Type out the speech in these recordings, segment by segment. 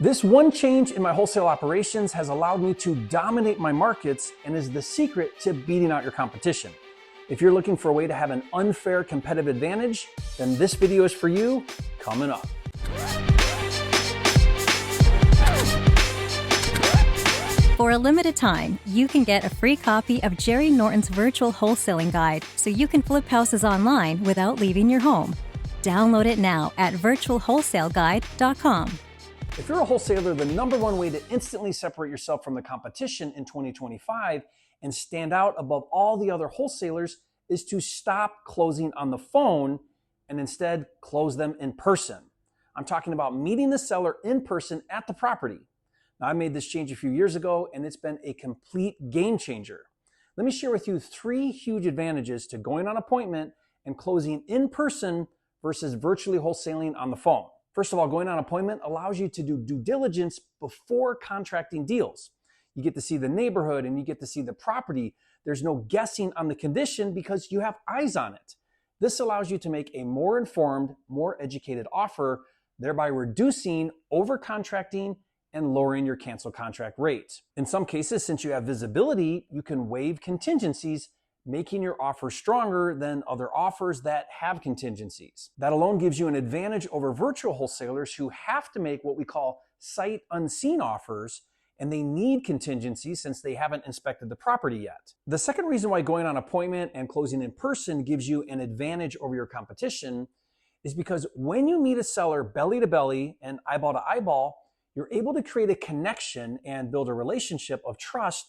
This one change in my wholesale operations has allowed me to dominate my markets and is the secret to beating out your competition. If you're looking for a way to have an unfair competitive advantage, then this video is for you, coming up. For a limited time, you can get a free copy of Jerry Norton's virtual wholesaling guide so you can flip houses online without leaving your home. Download it now at virtualwholesaleguide.com. If you're a wholesaler, the number one way to instantly separate yourself from the competition in 2025 and stand out above all the other wholesalers is to stop closing on the phone and instead close them in person. I'm talking about meeting the seller in person at the property. Now, I made this change a few years ago and it's been a complete game changer. Let me share with you 3 huge advantages to going on appointment and closing in person versus virtually wholesaling on the phone. First of all, going on appointment allows you to do due diligence before contracting deals. You get to see the neighborhood and you get to see the property. There's no guessing on the condition because you have eyes on it. This allows you to make a more informed, more educated offer, thereby reducing over-contracting and lowering your cancel contract rate. In some cases, since you have visibility, you can waive contingencies, making your offer stronger than other offers that have contingencies. That alone gives you an advantage over virtual wholesalers who have to make what we call sight unseen offers, and they need contingencies since they haven't inspected the property yet. The second reason why going on appointment and closing in person gives you an advantage over your competition is because when you meet a seller belly to belly and eyeball to eyeball, you're able to create a connection and build a relationship of trust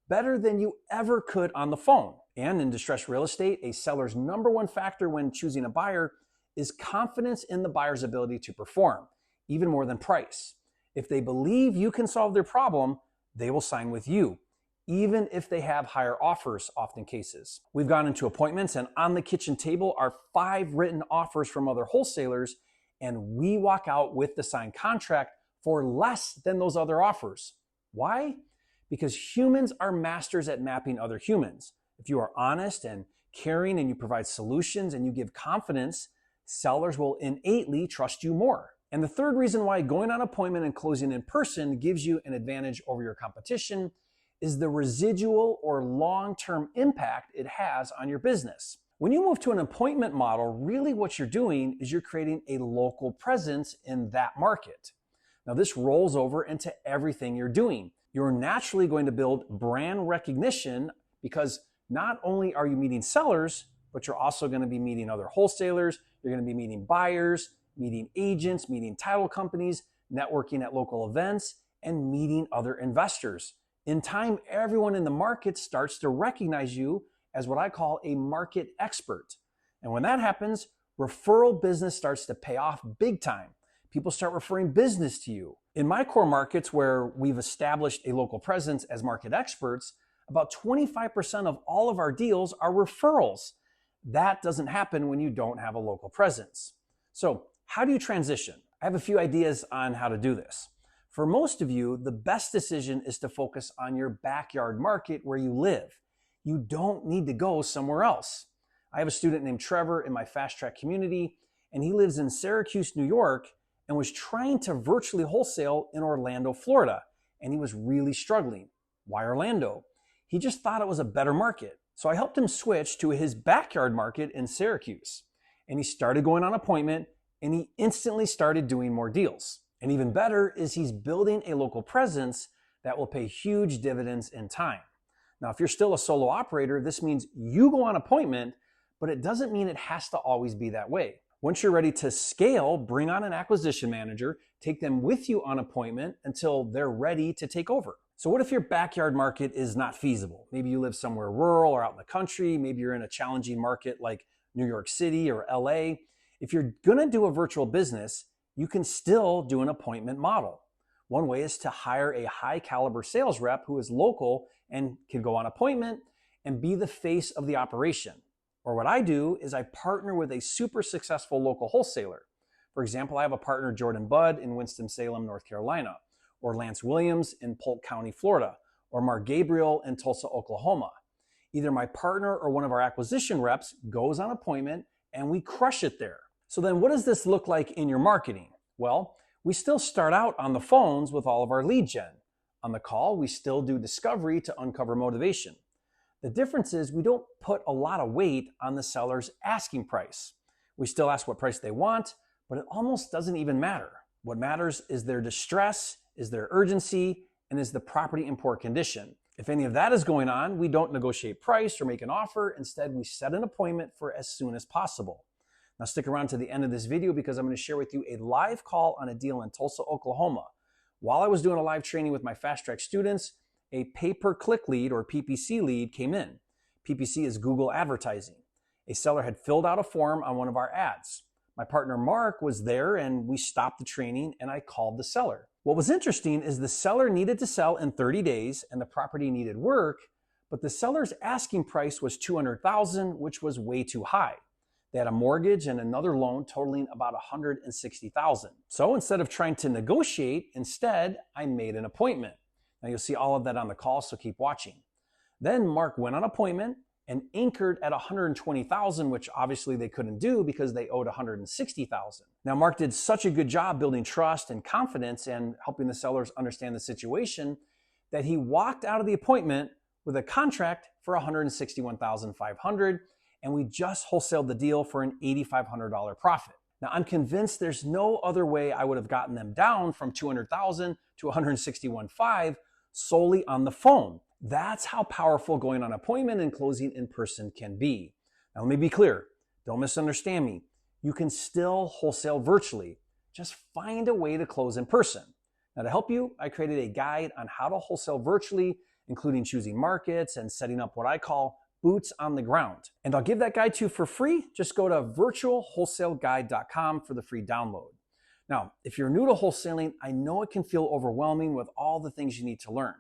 better than you ever could on the phone. And in distressed real estate, a seller's number one factor when choosing a buyer is confidence in the buyer's ability to perform, even more than price. If they believe you can solve their problem, they will sign with you, even if they have higher offers, often cases. We've gone into appointments and on the kitchen table are 5 written offers from other wholesalers, and we walk out with the signed contract for less than those other offers. Why? Because humans are masters at mapping other humans. If you are honest and caring and you provide solutions and you give confidence, sellers will innately trust you more. And the third reason why going on appointment and closing in person gives you an advantage over your competition is the residual or long-term impact it has on your business. When you move to an appointment model, really what you're doing is you're creating a local presence in that market. Now, this rolls over into everything you're doing. You're naturally going to build brand recognition because not only are you meeting sellers, but you're also going to be meeting other wholesalers. You're going to be meeting buyers, meeting agents, meeting title companies, networking at local events, and meeting other investors. In time, everyone in the market starts to recognize you as what I call a market expert. And when that happens, referral business starts to pay off big time. People start referring business to you. In my core markets where we've established a local presence as market experts, about 25% of all of our deals are referrals. That doesn't happen when you don't have a local presence. So how do you transition? I have a few ideas on how to do this. For most of you, the best decision is to focus on your backyard market where you live. You don't need to go somewhere else. I have a student named Trevor in my fast track community, and he lives in Syracuse, New York, and was trying to virtually wholesale in Orlando, Florida, and he was really struggling. Why Orlando? He just thought it was a better market. So I helped him switch to his backyard market in Syracuse, and he started going on appointment, and he instantly started doing more deals. And even better is he's building a local presence that will pay huge dividends in time. Now, if you're still a solo operator, this means you go on appointment, but it doesn't mean it has to always be that way. Once you're ready to scale, bring on an acquisition manager, take them with you on appointment until they're ready to take over. So what if your backyard market is not feasible? Maybe you live somewhere rural or out in the country. Maybe you're in a challenging market like New York City or LA. If you're gonna do a virtual business, you can still do an appointment model. One way is to hire a high caliber sales rep who is local and can go on appointment and be the face of the operation. Or what I do is I partner with a super successful local wholesaler. For example, I have a partner, Jordan Budd, in Winston-Salem, North Carolina, or Lance Williams in Polk County, Florida, or Mark Gabriel in Tulsa, Oklahoma. Either my partner or one of our acquisition reps goes on appointment and we crush it there. So then what does this look like in your marketing? Well, We still start out on the phones with all of our lead gen. On the call, we still do discovery to uncover motivation. The difference is we don't put a lot of weight on the seller's asking price. We still ask what price they want, but it almost doesn't even matter. What matters is their distress, is their urgency, and is the property in poor condition. If any of that is going on, we don't negotiate price or make an offer. Instead, we set an appointment for as soon as possible. Now stick around to the end of this video because I'm going to share with you a live call on a deal in Tulsa, Oklahoma. While I was doing a live training with my fast track students, a pay-per-click lead or PPC lead came in. PPC is Google advertising. A seller had filled out a form on one of our ads. My partner Mark was there and we stopped the training and I called the seller. What was interesting is the seller needed to sell in 30 days and the property needed work, but the seller's asking price was $200,000, which was way too high. They had a mortgage and another loan totaling about $160,000. So instead of trying to negotiate, instead, I made an appointment. Now you'll see all of that on the call, so keep watching. Then Mark went on appointment and anchored at $120,000, which obviously they couldn't do because they owed $160,000. Now Mark did such a good job building trust and confidence and helping the sellers understand the situation that he walked out of the appointment with a contract for $161,500, and we just wholesaled the deal for an $8,500 profit. Now I'm convinced there's no other way I would have gotten them down from $200,000 to $161,500 solely on the phone. That's how powerful going on appointment and closing in person can be. Now let me be clear, don't misunderstand me. You can still wholesale virtually. Just find a way to close in person. Now to help you, I created a guide on how to wholesale virtually, including choosing markets and setting up what I call boots on the ground. And I'll give that guide to you for free. Just go to virtualwholesaleguide.com for the free download. Now, if you're new to wholesaling, I know it can feel overwhelming with all the things you need to learn.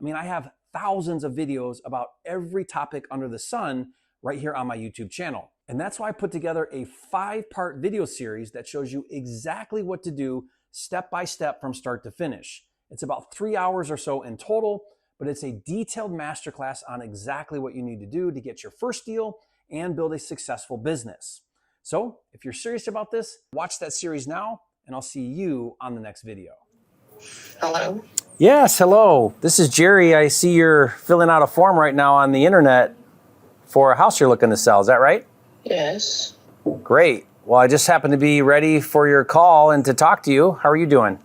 I mean, I have thousands of videos about every topic under the sun right here on my YouTube channel. And that's why I put together a 5-part video series that shows you exactly what to do step by step from start to finish. It's about 3 hours or so in total, but it's a detailed masterclass on exactly what you need to do to get your first deal and build a successful business. So if you're serious about this, watch that series now, and I'll see you on the next video. Hello? Yes, hello. This is Jerry. I see you're filling out a form right now on the internet for a house you're looking to sell. Is that right? Yes. Great. Well, I just happened to be ready for your call and to talk to you. How are you doing?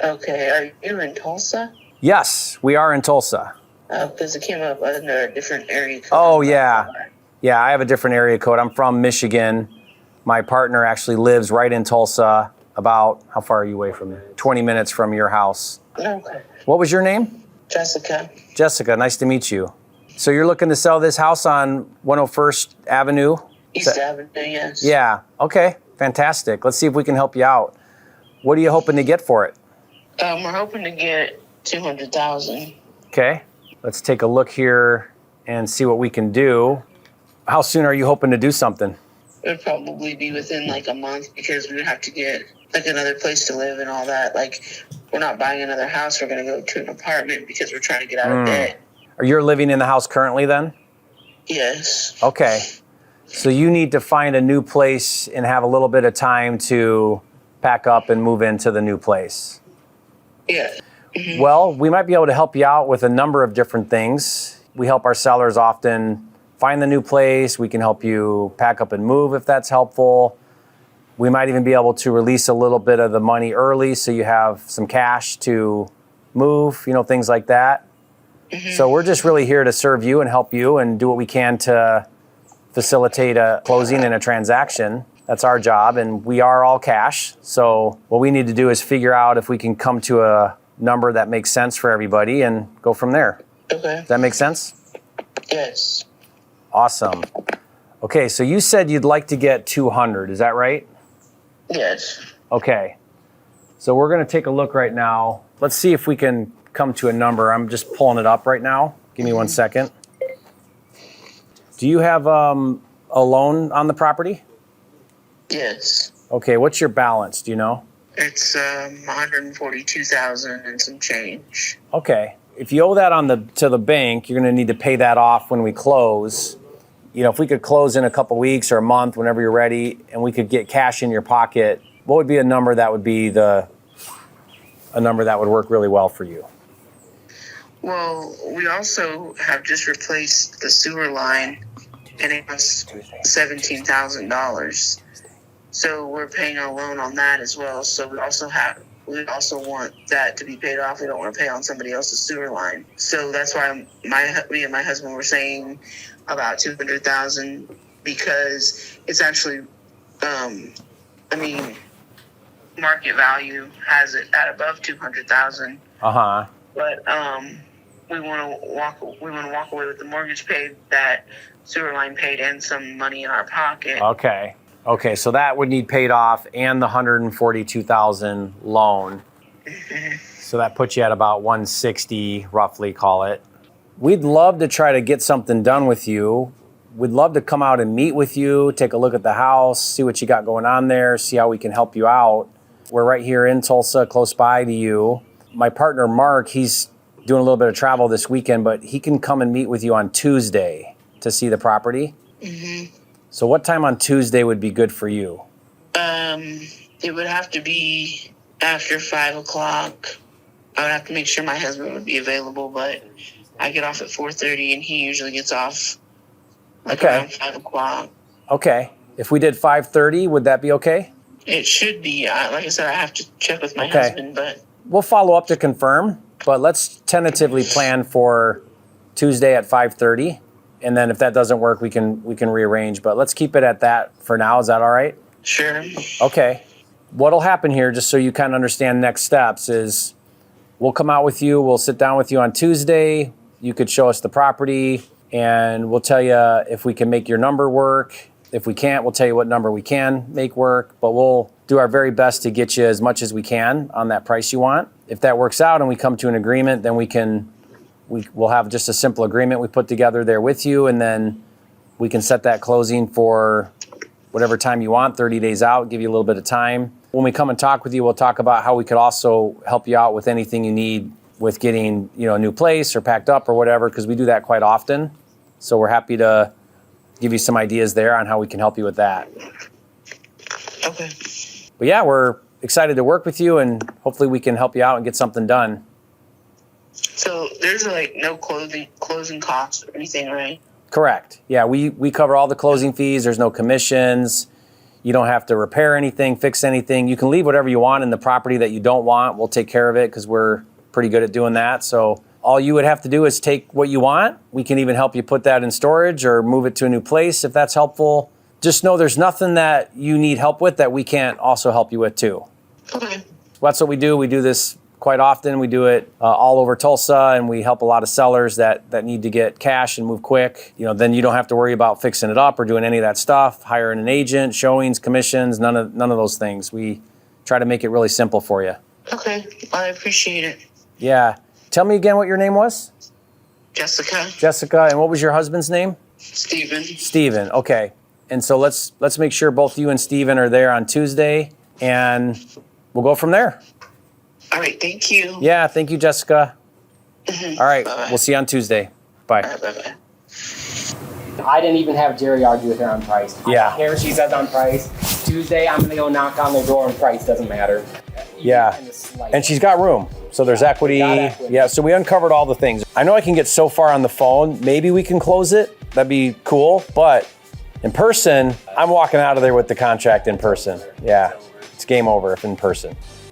Okay, are you in Tulsa? Yes, we are in Tulsa. Because it came up under a different area code. Oh, yeah. Yeah, I have a different area code. I'm from Michigan. My partner actually lives right in Tulsa, about, how far are you away from me? 20 minutes from your house. Okay. What was your name? Jessica. Jessica, nice to meet you. So you're looking to sell this house on 101st Avenue? East Avenue, yes. Yeah, okay, fantastic. Let's see if we can help you out. What are you hoping to get for it? We're hoping to get $200,000. Okay, let's take a look here and see what we can do. How soon are you hoping to do something? It would probably be within like a month because we would have to get like another place to live and all that. Like, we're not buying another house. We're going to go to an apartment because we're trying to get out of debt. Are you living in the house currently then? Yes. Okay. So you need to find a new place and have a little bit of time to pack up and move into the new place. Yeah. Mm-hmm. Well, we might be able to help you out with a number of different things. We help our sellers often find the new place. We can help you pack up and move if that's helpful. We might even be able to release a little bit of the money early so you have some cash to move, things like that. Mm-hmm. So we're just really here to serve you and help you and do what we can to facilitate a closing and a transaction. That's our job, and we are all cash. So what we need to do is figure out if we can come to a number that makes sense for everybody and go from there. Okay. Does that make sense? Yes. Awesome. Okay, so you said you'd like to get 200, is that right? Yes. Okay. So we're going to take a look right now. Let's see if we can come to a number. I'm just pulling it up right now. Give me 1 second. Do you have a loan on the property? Yes. Okay, what's your balance? Do you know? It's $142,000 and some change. Okay. If you owe that to the bank, you're going to need to pay that off when we close. If we could close in a couple weeks or a month, whenever you're ready, and we could get cash in your pocket, what would be a number that would be the a number that would work really well for you? Well, we also have just replaced the sewer line, and it was $17,000. So we're paying a loan on that as well. So we also want that to be paid off. We don't want to pay on somebody else's sewer line. So that's why me and my husband were saying about $200,000, because it's actually, market value has it at above $200,000. But we want to walk away with the mortgage paid, that sewer line paid, and some money in our pocket. Okay, so that would need paid off, and the $142,000 loan. So that puts you at about 160, roughly, call it. We'd love to try to get something done with you. We'd love to come out and meet with you, take a look at the house, see what you got going on there, see how we can help you out. We're right here in Tulsa, close by to you. My partner, Mark, he's doing a little bit of travel this weekend, but he can come and meet with you on Tuesday to see the property. So what time on Tuesday would be good for you? It would have to be after 5 o'clock. I would have to make sure my husband would be available, but I get off at 4:30, and he usually gets off around 5 o'clock. Okay. If we did 5:30, would that be okay? It should be. Like I said, I have to check with my husband, but we'll follow up to confirm. But let's tentatively plan for Tuesday at 5:30, and then if that doesn't work, we can rearrange. But let's keep it at that for now. Is that all right? Sure. Okay. What'll happen here, just so you kind of understand next steps, is we'll come out with you. We'll sit down with you on Tuesday. You could show us the property, and we'll tell you if we can make your number work. If we can't, we'll tell you what number we can make work. But we'll do our very best to get you as much as we can on that price you want. If that works out and we come to an agreement, then we'll have just a simple agreement we put together there with you, and then we can set that closing for whatever time you want, 30 days out, give you a little bit of time. When we come and talk with you, we'll talk about how we could also help you out with anything you need with getting, a new place or packed up or whatever, because we do that quite often. So we're happy to give you some ideas there on how we can help you with that. Okay. But yeah, we're excited to work with you, and hopefully we can help you out and get something done. So there's no closing costs or anything, right? Correct. Yeah, we cover all the closing fees. There's no commissions. You don't have to repair anything, fix anything. You can leave whatever you want in the property that you don't want. We'll take care of it because we're pretty good at doing that. So all you would have to do is take what you want. We can even help you put that in storage or move it to a new place if that's helpful. Just know there's nothing that you need help with that we can't also help you with too. Okay. That's what we do. We do this quite often. We do it all over Tulsa, and we help a lot of sellers that need to get cash and move quick. Then you don't have to worry about fixing it up or doing any of that stuff, hiring an agent, showings, commissions, none of those things. We try to make it really simple for you. Okay. I appreciate it. Yeah. Tell me again what your name was? Jessica. Jessica. And what was your husband's name? Steven. Steven. Okay. And so let's make sure both you and Steven are there on Tuesday, and we'll go from there. All right. Thank you. Yeah. Thank you, Jessica. Mm-hmm. All right. Bye-bye. We'll see you on Tuesday. Bye. All right, bye-bye. I didn't even have Jerry argue with her on price. Yeah. I don't care, she says on price. Tuesday, I'm gonna go knock on their door and price doesn't matter. Yeah. And she's got room. So there's equity. Yeah, so we uncovered all the things. I know I can get so far on the phone. Maybe we can close it. That'd be cool. But in person, I'm walking out of there with the contract in person. Yeah, it's game over if in person.